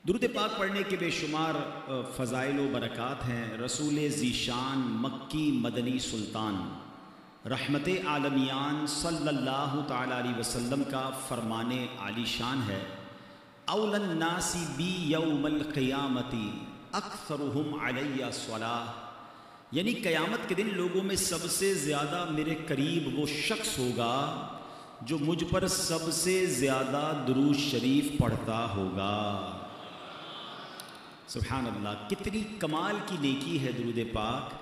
درود پاک پڑھنے کے بے شمار فضائل و برکات ہیں۔ رسول ذیشان مکی مدنی سلطان رحمت عالمیان صلی اللہ تعالی علیہ وسلم کا فرمان عالی شان ہے، اولی الناس بی یوم القیامت اکثرہم علی الصلاۃ، یعنی قیامت کے دن لوگوں میں سب سے زیادہ میرے قریب وہ شخص ہوگا جو مجھ پر سب سے زیادہ درود شریف پڑھتا ہوگا۔ سبحان اللہ، کتنی کمال کی نیکی ہے درود پاک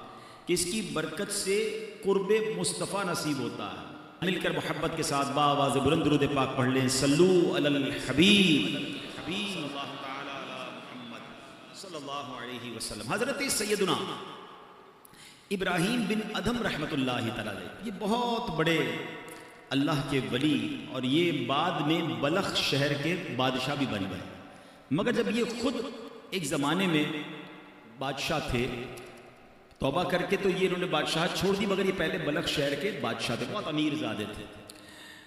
کہ اس کی برکت سے قرب مصطفیٰ نصیب ہوتا ہے۔ مل کر محبت کے ساتھ بآواز بلند درود پاک پڑھ لیں۔ صلو علی الحبیب حبیب اللہ تعالی علی محمد صلی اللہ علیہ وسلم۔ حضرت سیدنا ابراہیم بن ادھم رحمۃ اللہ تعالی علیہ، یہ بہت بڑے اللہ کے ولی، اور یہ بعد میں بلخ شہر کے بادشاہ بھی بن گئے، مگر جب یہ خود ایک زمانے میں بادشاہ تھے، توبہ کر کے تو یہ انہوں نے بادشاہت چھوڑ دی، مگر یہ پہلے بلخ شہر کے بادشاہ تھے، بہت امیر زادے تھے۔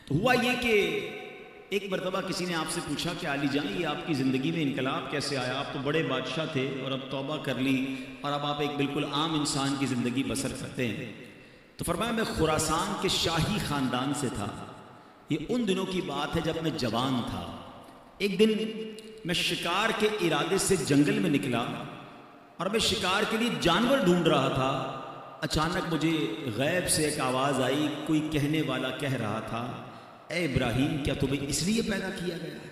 تو ہوا یہ کہ ایک مرتبہ کسی نے آپ سے پوچھا کہ علی جان، یہ آپ کی زندگی میں انقلاب کیسے آیا؟ آپ تو بڑے بادشاہ تھے اور اب توبہ کر لی اور اب آپ ایک بالکل عام انسان کی زندگی بسر کرتے ہیں۔ تو فرمایا میں خراسان کے شاہی خاندان سے تھا، یہ ان دنوں کی بات ہے جب میں جوان تھا۔ ایک دن میں شکار کے ارادے سے جنگل میں نکلا اور میں شکار کے لیے جانور ڈھونڈ رہا تھا، اچانک مجھے غیب سے ایک آواز آئی، کوئی کہنے والا کہہ رہا تھا، اے ابراہیم کیا تمہیں اس لیے پیدا کیا گیا ہے؟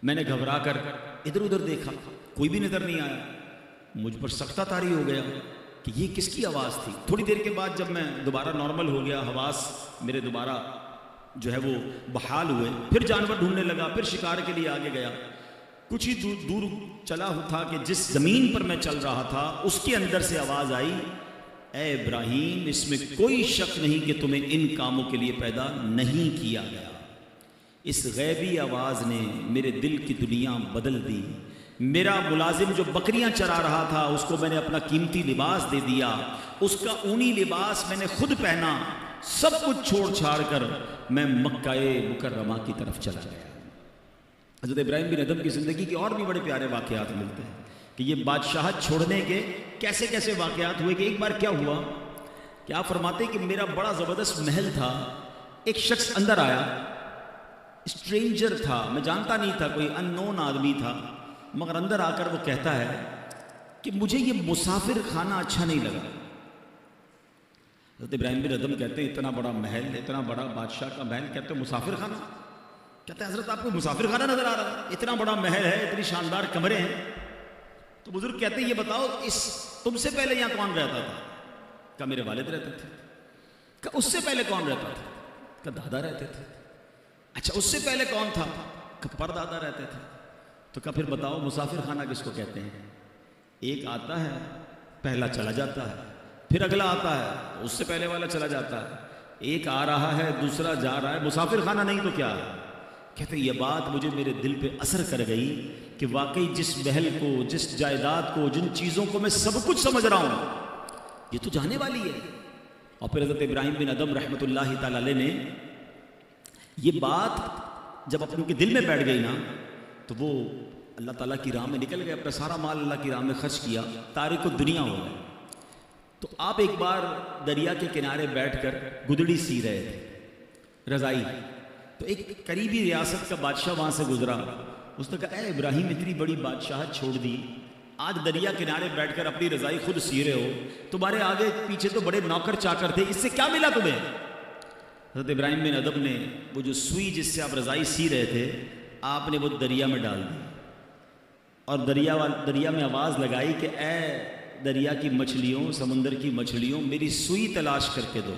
میں نے گھبرا کر ادھر ادھر دیکھا، کوئی بھی نظر نہیں آیا، مجھ پر سختہ طاری ہو گیا کہ یہ کس کی آواز تھی۔ تھوڑی دیر کے بعد جب میں دوبارہ نارمل ہو گیا، حواس میرے دوبارہ جو ہے وہ بحال ہوئے، پھر جانور ڈھونڈنے لگا، پھر شکار کے لیے آگے گیا۔ کچھ ہی دور چلا ہوا تھا کہ جس زمین پر میں چل رہا تھا اس کے اندر سے آواز آئی، اے ابراہیم اس میں کوئی شک نہیں کہ تمہیں ان کاموں کے لیے پیدا نہیں کیا گیا۔ اس غیبی آواز نے میرے دل کی دنیا بدل دی۔ میرا ملازم جو بکریاں چرا رہا تھا اس کو میں نے اپنا قیمتی لباس دے دیا، اس کا اونی لباس میں نے خود پہنا، سب کچھ چھوڑ چھاڑ کر میں مکہ مکرمہ کی طرف چلا گیا۔ حضرت ابراہیم بن ادھم کی زندگی کے اور بھی بڑے پیارے واقعات ملتے ہیں کہ یہ بادشاہت چھوڑنے کے کیسے کیسے واقعات ہوئے۔ کہ ایک بار کیا ہوا کہ آپ فرماتے کہ میرا بڑا زبردست محل تھا، ایک شخص اندر آیا، اسٹرینجر تھا، میں جانتا نہیں تھا، کوئی ان نون آدمی تھا، مگر اندر آ کر وہ کہتا ہے کہ مجھے یہ مسافر خانہ اچھا نہیں لگا۔ حضرت ابراہیم بن ادھم کہتے ہیں اتنا بڑا محل، اتنا بڑا بادشاہ کا محل، کہتے ہیں مسافر خانہ؟ کہتے ہیں حضرت آپ کو مسافر خانہ نظر آ رہا ہے؟ اتنا بڑا محل ہے، اتنی شاندار کمرے ہیں۔ تو بزرگ کہتے ہیں یہ بتاؤ تم سے پہلے یہاں کون رہتا تھا؟ کہا میرے والد رہتے تھے۔ کہا اس سے پہلے کون رہتا تھا؟ کہا دادا رہتے تھے۔ اچھا اس سے پہلے کون تھا؟ کہا پردادا رہتے تھے۔ تو کہا پھر بتاؤ مسافر خانہ کس کو کہتے ہیں؟ ایک آتا ہے پہلا چلا جاتا ہے، پھر اگلا آتا ہے اس سے پہلے والا چلا جاتا ہے، ایک آ رہا ہے دوسرا جا رہا ہے، مسافر خانہ نہیں تو کیا ہے؟ کہتے ہیں یہ بات مجھے میرے دل پہ اثر کر گئی کہ واقعی جس محل کو، جس جائیداد کو، جن چیزوں کو میں سب کچھ سمجھ رہا ہوں یہ تو جانے والی ہے۔ اور پھر حضرت ابراہیم بن ادھم رحمۃ اللہ تعالی علیہ نے یہ بات جب اپنے کے دل میں بیٹھ گئی نا تو وہ اللہ تعالیٰ کی راہ میں نکل گئے، اپنا سارا مال اللہ کی راہ میں خرچ کیا، تارک الدنیا ہو گئے۔ تو آپ ایک بار دریا کے کنارے بیٹھ کر گدڑی سی رہے تھے، رضائی، تو ایک قریبی ریاست کا بادشاہ وہاں سے گزرا، اس نے کہا اے ابراہیم اتنی بڑی بادشاہت چھوڑ دی، آج دریا کنارے بیٹھ کر اپنی رضائی خود سی رہے ہو، تمہارے آگے پیچھے تو بڑے نوکر چاکر تھے، اس سے کیا ملا تمہیں؟ حضرت ابراہیم بن ادھم نے وہ جو سوئی جس سے آپ رضائی سی رہے تھے آپ نے وہ دریا میں ڈال دی، اور دریا میں آواز لگائی کہ اے دریا کی مچھلیوں، سمندر کی مچھلیوں، میری سوئی تلاش کر کے دو۔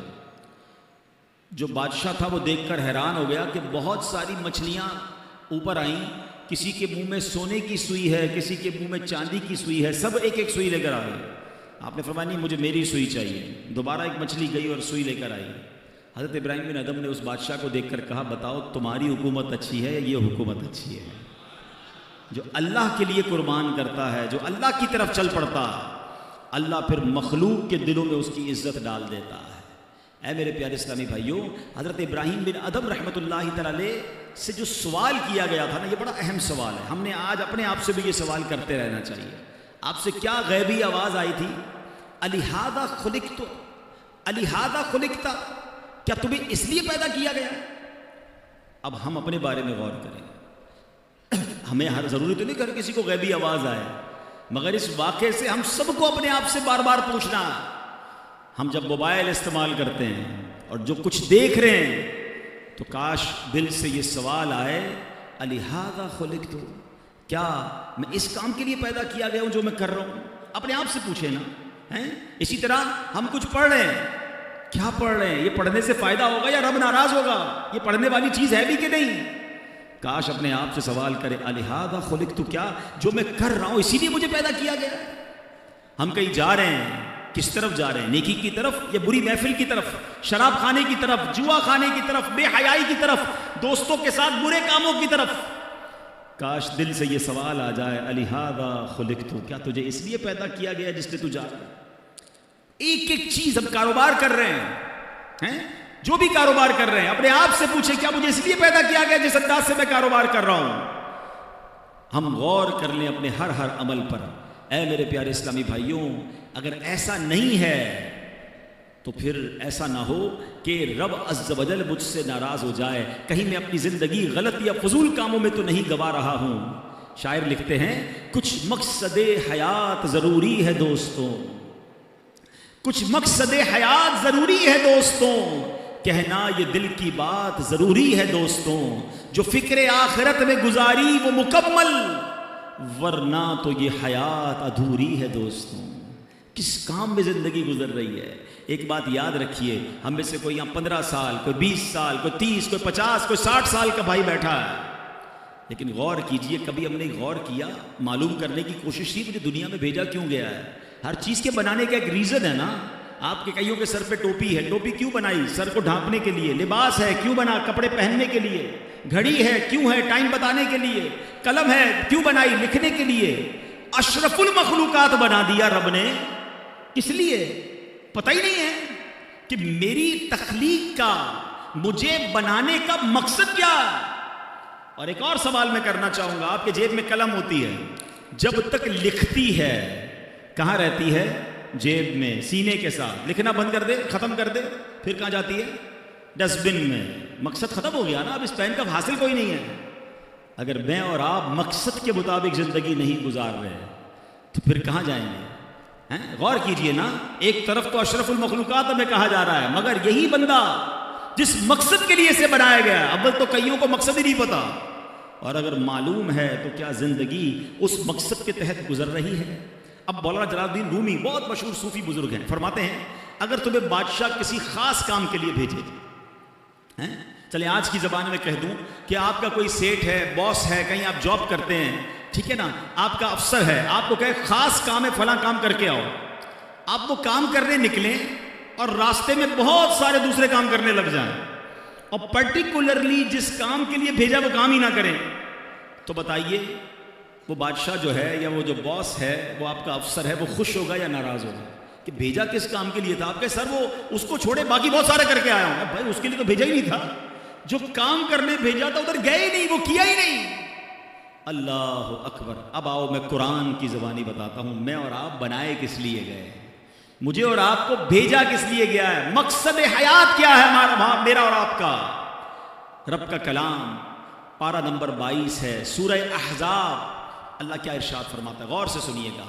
جو بادشاہ تھا وہ دیکھ کر حیران ہو گیا کہ بہت ساری مچھلیاں اوپر آئیں، کسی کے منہ میں سونے کی سوئی ہے، کسی کے منہ میں چاندی کی سوئی ہے، سب ایک ایک سوئی لے کر آ گئے۔ آپ نے فرمایا نہیں مجھے میری سوئی چاہیے۔ دوبارہ ایک مچھلی گئی اور سوئی لے کر آئی۔ حضرت ابراہیم بن ادھم نے اس بادشاہ کو دیکھ کر کہا بتاؤ تمہاری حکومت اچھی ہے یا یہ حکومت اچھی ہے؟ جو اللہ کے لیے قربان کرتا ہے، جو اللہ کی طرف چل پڑتا ہے، اللہ پھر مخلوق کے دلوں میں اس کی عزت ڈال دیتا ہے۔ اے میرے پیارے اسلامی بھائیوں، حضرت ابراہیم بن ادم رحمۃ اللہ تعالی علیہ سے جو سوال کیا گیا تھا نا، یہ بڑا اہم سوال ہے. ہم نے آج اپنے آپ سے بھی یہ سوال کرتے رہنا چاہیے. آپ سے کیا غیبی آواز آئی تھی؟ الہذا خلقت، الہذا خلقت، کیا تمہیں اس لیے پیدا کیا گیا؟ اب ہم اپنے بارے میں غور کریں. ہمیں ہر ضروری تو نہیں کہ کسی کو غیبی آواز آئے، مگر اس واقعے سے ہم سب کو اپنے آپ سے بار بار پوچھنا. ہم جب موبائل استعمال کرتے ہیں اور جو کچھ دیکھ رہے ہیں تو کاش دل سے یہ سوال آئے، الہذا خلقت، کیا میں اس کام کے لیے پیدا کیا گیا ہوں جو میں کر رہا ہوں؟ اپنے آپ سے پوچھیں نا. اسی طرح ہم کچھ پڑھ رہے ہیں، کیا پڑھ رہے ہیں؟ یہ پڑھنے سے فائدہ ہوگا یا رب ناراض ہوگا؟ یہ پڑھنے والی چیز ہے بھی کہ نہیں؟ کاش اپنے آپ سے سوال کرے، الہذا خلقت، کیا جو میں کر رہا ہوں اسی لیے مجھے پیدا کیا گیا؟ ہم کہیں جا رہے ہیں، کس طرف جا رہے ہیں؟ نیکی کی طرف یا بری محفل کی طرف؟ شراب کھانے کی طرف، جوا کھانے کی طرف، بے حیائی کی طرف، دوستوں کے ساتھ برے کاموں کی طرف؟ کاش دل سے یہ سوال آ جائے، الہذا خلقت، کیا تجھے اس لیے پیدا کیا گیا جس لیے تو جا رہا ہے؟ ایک ایک چیز ہم کاروبار کر رہے ہیں، جو بھی کاروبار کر رہے ہیں اپنے آپ سے پوچھیں، کیا مجھے اس لیے پیدا کیا گیا جس انداز سے میں کاروبار کر رہا ہوں؟ ہم غور کر لیں اپنے ہر عمل پر. اے میرے پیارے اسلامی بھائیوں، اگر ایسا نہیں ہے تو پھر ایسا نہ ہو کہ رب عز و جل مجھ سے ناراض ہو جائے، کہیں میں اپنی زندگی غلط یا فضول کاموں میں تو نہیں گوا رہا ہوں. شاعر لکھتے ہیں، کچھ مقصد حیات ضروری ہے دوستوں، کچھ مقصد حیات ضروری ہے دوستوں، کہنا یہ دل کی بات ضروری ہے دوستوں، جو فکر آخرت میں گزاری وہ مکمل، ورنہ تو یہ حیات ادھوری ہے دوستوں. کس کام میں زندگی گزر رہی ہے؟ ایک بات یاد رکھیے، ہم میں سے کوئی یہاں 15 سال، کوئی 20 سال، کوئی 30، کوئی 50، کوئی 60 سال کا بھائی بیٹھا ہے. لیکن غور کیجئے، کبھی ہم نے غور کیا، معلوم کرنے کی کوشش کی مجھے دنیا میں بھیجا کیوں گیا ہے؟ ہر چیز کے بنانے کا ایک ریزن ہے نا. آپ کے کئیوں کے سر پہ ٹوپی ہے، ٹوپی کیوں بنائی؟ سر کو ڈھانپنے کے لیے. لباس ہے، کیوں بنا؟ کپڑے پہننے کے لیے. گھڑی ہے، کیوں ہے؟ ٹائم بتانے کے لیے. قلم ہے، کیوں بنائی؟ لکھنے کے لیے. اشرف المخلوقات بنا دیا رب نے، اس لیے پتہ ہی نہیں ہے کہ میری تخلیق کا، مجھے بنانے کا مقصد کیا ہے. اور ایک اور سوال میں کرنا چاہوں گا، آپ کے جیب میں قلم ہوتی ہے، جب تک لکھتی ہے کہاں رہتی ہے؟ جیب میں، سینے کے ساتھ. لکھنا بند کر دے، ختم کر دے، پھر کہاں جاتی ہے؟ ڈسٹ بن میں. مقصد ختم ہو گیا نا، اب اس پین کا حاصل کوئی نہیں ہے. اگر میں اور آپ مقصد کے مطابق زندگی نہیں گزار رہے تو پھر کہاں جائیں گے؟ غور کیجئے نا، ایک طرف تو اشرف المخلوقات ہمیں کہا جا رہا ہے، مگر یہی بندہ جس مقصد کے لیے اسے بنایا گیا ہے، اول تو کئیوں کو مقصد ہی نہیں پتا، اور اگر معلوم ہے تو کیا زندگی اس مقصد کے تحت گزر رہی ہے؟ اب مولانا جلال الدین رومی بہت مشہور صوفی بزرگ ہیں، فرماتے ہیں اگر تمہیں بادشاہ کسی خاص کام کے لیے بھیجے، چلے آج کی زبان میں کہہ دوں کہ آپ کا کوئی سیٹ ہے، باس ہے، کہیں آپ جاب کرتے ہیں، ٹھیک ہے نا، آپ کا افسر ہے، آپ کو کہے خاص کام ہے، فلاں کام کر کے آؤ. آپ وہ کام کرنے نکلیں اور راستے میں بہت سارے دوسرے کام کرنے لگ جائیں، اور پرٹیکولرلی جس کام کے لیے بھیجا وہ کام ہی نہ کریں، تو بتائیے وہ بادشاہ جو ہے یا وہ جو باس ہے، وہ آپ کا افسر ہے، وہ خوش ہوگا یا ناراض ہوگا؟ کہ بھیجا کس کام کے لیے تھا؟ آپ کے سر وہ اس کو چھوڑے باقی بہت سارے کر کے آیا ہوں. بھائی اس کے لیے تو بھیجا ہی نہیں تھا، جو کام کرنے بھیجا تھا ادھر گئے ہی نہیں، وہ کیا ہی نہیں. اللہ اکبر. اب آؤ میں قرآن کی زبانی بتاتا ہوں، میں اور آپ بنائے کس لیے گئے، مجھے اور آپ کو بھیجا کس لیے گیا ہے، مقصد حیات کیا ہے میرا اور آپ کا؟ رب کا کلام پارہ نمبر 22 ہے، سورہ احزاب. اللہ کیا ارشاد فرماتا ہے، غور سے سنیے گا.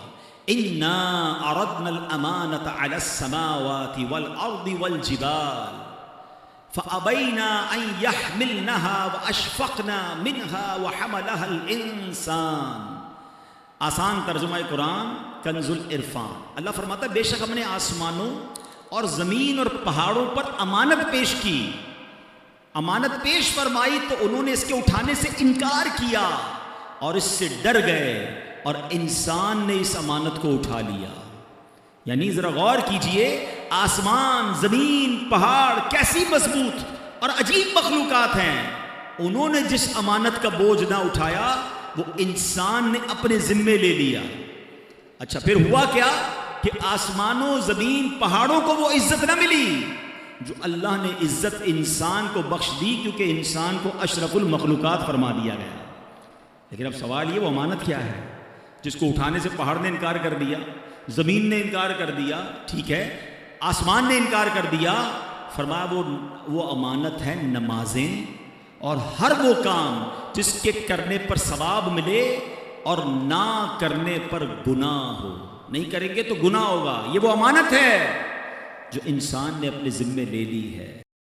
اِنَّا عَرَضْنَا الْأَمَانَةَ عَلَى السَّمَاوَاتِ وَالْأَرْضِ وَالْجِبَالِ فَأَبَيْنَا أَن يَحْمِلْنَهَا وَأَشْفَقْنَا مِنْهَا وَحَمَلَهَا الْإِنسَانُ. آسان ترجمہ قرآن کنز العرفان. اللہ فرماتا ہے بے شک ہم نے آسمانوں اور زمین اور پہاڑوں پر امانت پیش کی. امانت پیش فرمائی تو انہوں نے اس کے اٹھانے سے انکار کیا اور اس سے ڈر گئے، اور انسان نے اس امانت کو اٹھا لیا. یعنی ذرا غور کیجئے، آسمان، زمین، پہاڑ کیسی مضبوط اور عجیب مخلوقات ہیں، انہوں نے جس امانت کا بوجھ نہ اٹھایا وہ انسان نے اپنے ذمے لے لیا. اچھا پھر ہوا کیا کہ آسمانوں، زمین، پہاڑوں کو وہ عزت نہ ملی، جو اللہ نے عزت انسان کو بخش دی، کیونکہ انسان کو اشرف المخلوقات فرما دیا گیا۔ لیکن اب سوال یہ، وہ امانت کیا ہے جس کو اٹھانے سے پہاڑ نے انکار کر دیا، زمین نے انکار کر دیا، ٹھیک ہے آسمان نے انکار کر دیا، فرمایا وہ امانت ہے نمازیں اور ہر وہ کام جس کے کرنے پر ثواب ملے اور نہ کرنے پر گناہ ہو۔ نہیں کریں گے تو گناہ ہوگا، یہ وہ امانت ہے جو انسان نے اپنے ذمے لے لی ہے۔